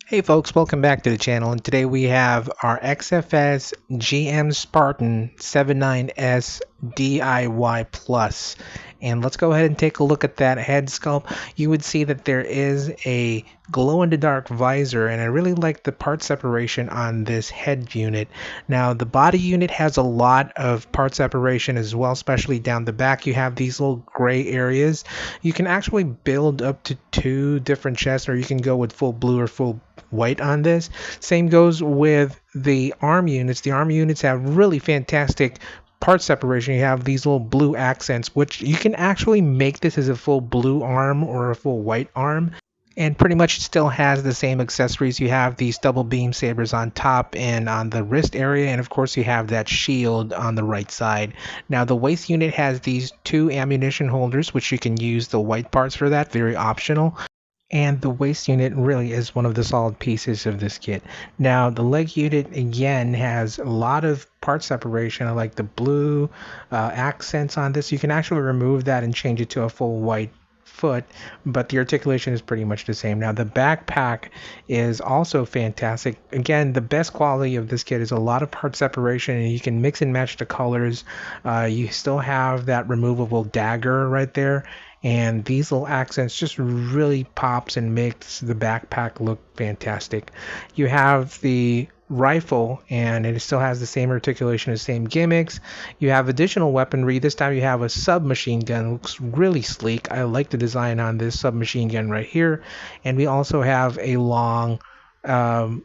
Hey folks, welcome back to the channel, and today we have our Xfs GM Spartan 79S DIY Plus. And let's go ahead and take a look at that head sculpt. You would see that there is a glow-in-the-dark visor, and I really like the part separation on this head unit. Now, the body unit has a lot of part separation as well, especially down the back. You have these little gray areas. You can actually build up to two different chests, or you can go with full blue or full white on this. Same goes with the arm units. The arm units have really fantastic part separation. You have these little blue accents, which you can actually make this as a full blue arm or a full white arm. And pretty much still has the same accessories. You have these double beam sabers on top and on the wrist area, and of course you have that shield on the right side. Now the waist unit has these two ammunition holders, which you can use the white parts for that, very optional. And the waist unit really is one of the solid pieces of this kit. Now the leg unit again has a lot of part separation. I like the blue accents on this. You can actually remove that and change it to a full white foot, but the articulation is pretty much the same. Now the backpack is also fantastic. Again, the best quality of this kit is a lot of part separation, and you can mix and match the colors. You still have that removable dagger right there, and these little accents just really pops and makes the backpack look fantastic. You have the rifle, and it still has the same articulation, the same gimmicks. You have additional weaponry. This time you have a submachine gun. It looks really sleek. I like the design on this submachine gun right here. And we also have a long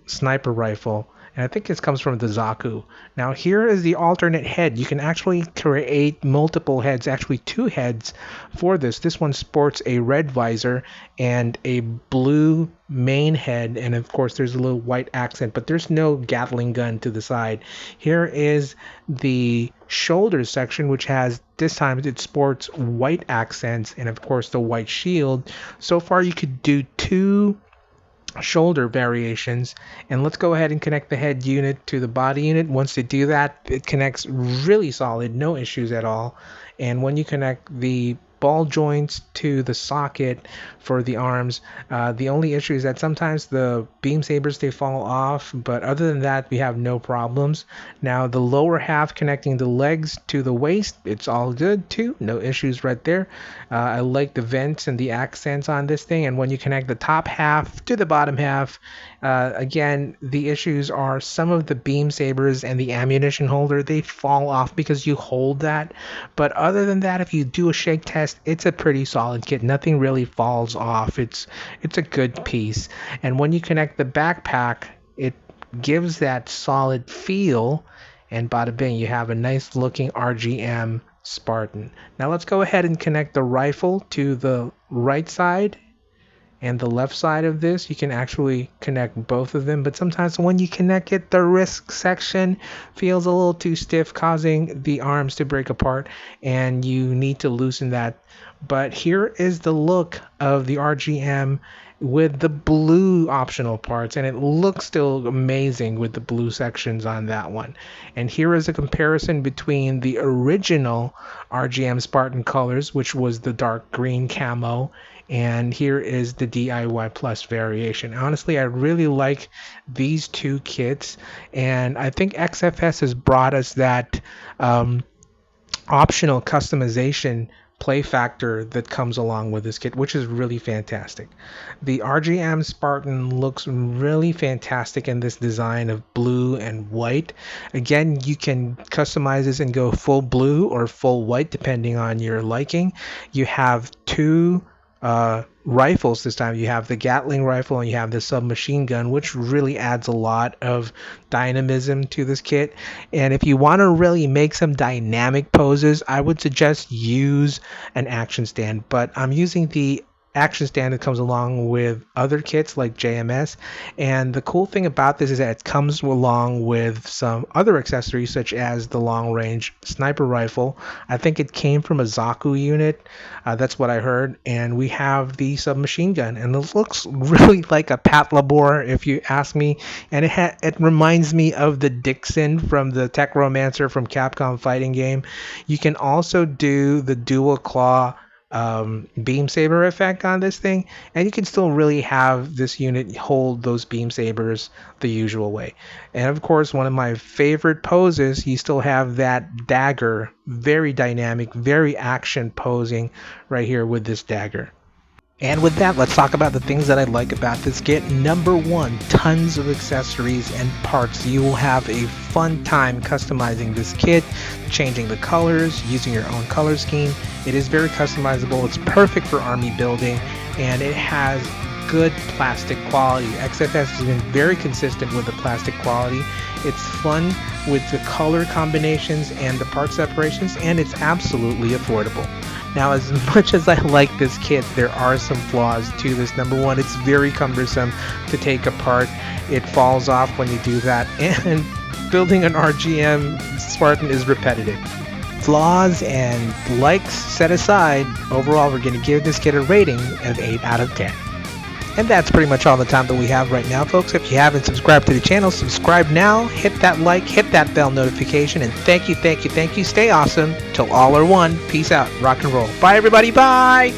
sniper rifle, and I think this comes from the Zaku. Now here is the alternate head. You can actually create multiple heads, actually two heads for this. This one sports a red visor and a blue main head, and of course there's a little white accent, but there's no Gatling gun to the side. Here is the shoulder section, which has, this time it sports white accents and of course the white shield. So far you could do two shoulder variations, and let's go ahead and connect the head unit to the body unit. Once you do that, it connects really solid, no issues at all. And when you connect the ball joints to the socket for the arms, the only issue is that sometimes the beam sabers, they fall off, but other than that we have no problems. Now the lower half connecting the legs to the waist, it's all good too, no issues right there. I like the vents and the accents on this thing. And when you connect the top half to the bottom half, again, the issues are some of the beam sabers and the ammunition holder, they fall off because you hold that. But other than that, if you do a shake test, it's a pretty solid kit. Nothing really falls off. It's a good piece. And when you connect the backpack, it gives that solid feel, and bada bing, you have a nice looking RGM Spartan. Now let's go ahead and connect the rifle to the right side and the left side of this. You can actually connect both of them, but sometimes when you connect it, the wrist section feels a little too stiff, causing the arms to break apart, and you need to loosen that. But here is the look of the RGM with the blue optional parts, and it looks still amazing with the blue sections on that one. And here is a comparison between the original RGM Spartan colors, which was the dark green camo, and here is the DIY Plus variation. Honestly, I really like these two kits, and I think XFS has brought us that optional customization play factor that comes along with this kit, which is really fantastic. The RGM Spartan looks really fantastic in this design of blue and white. Again, you can customize this and go full blue or full white depending on your liking. You have two rifles this time. You have the Gatling rifle and you have the submachine gun, which really adds a lot of dynamism to this kit. And if you want to really make some dynamic poses, I would suggest use an action stand, but I'm using the action stand that comes along with other kits like JMS. And the cool thing about this is that it comes along with some other accessories such as the long range sniper rifle. I think it came from a Zaku unit, that's what I heard. And we have the submachine gun, and it looks really like a Patlabor if you ask me, and it reminds me of the Dixon from the Techromancer from Capcom fighting game. You can also do the dual claw beam saber effect on this thing, and you can still really have this unit hold those beam sabers the usual way. And of course, one of my favorite poses, you still have that dagger, very dynamic, very action posing right here with this dagger. And with that, let's talk about the things that I like about this kit. Number one, tons of accessories and parts. You will have a fun time customizing this kit, changing the colors, using your own color scheme. It is very customizable. It's perfect for army building, and it has good plastic quality. XFS has been very consistent with the plastic quality. It's fun with the color combinations and the part separations, and it's absolutely affordable. Now, as much as I like this kit, there are some flaws to this. Number one, it's very cumbersome to take apart. It falls off when you do that, and building an RGM Spartan is repetitive. Flaws and likes set aside, overall we're going to give this kit a rating of 8 out of 10. And that's pretty much all the time that we have right now, folks. If you haven't subscribed to the channel, subscribe now, hit that like, hit that bell notification, and thank you. Stay awesome till all are one. Peace out. Rock and roll. Bye, everybody. Bye.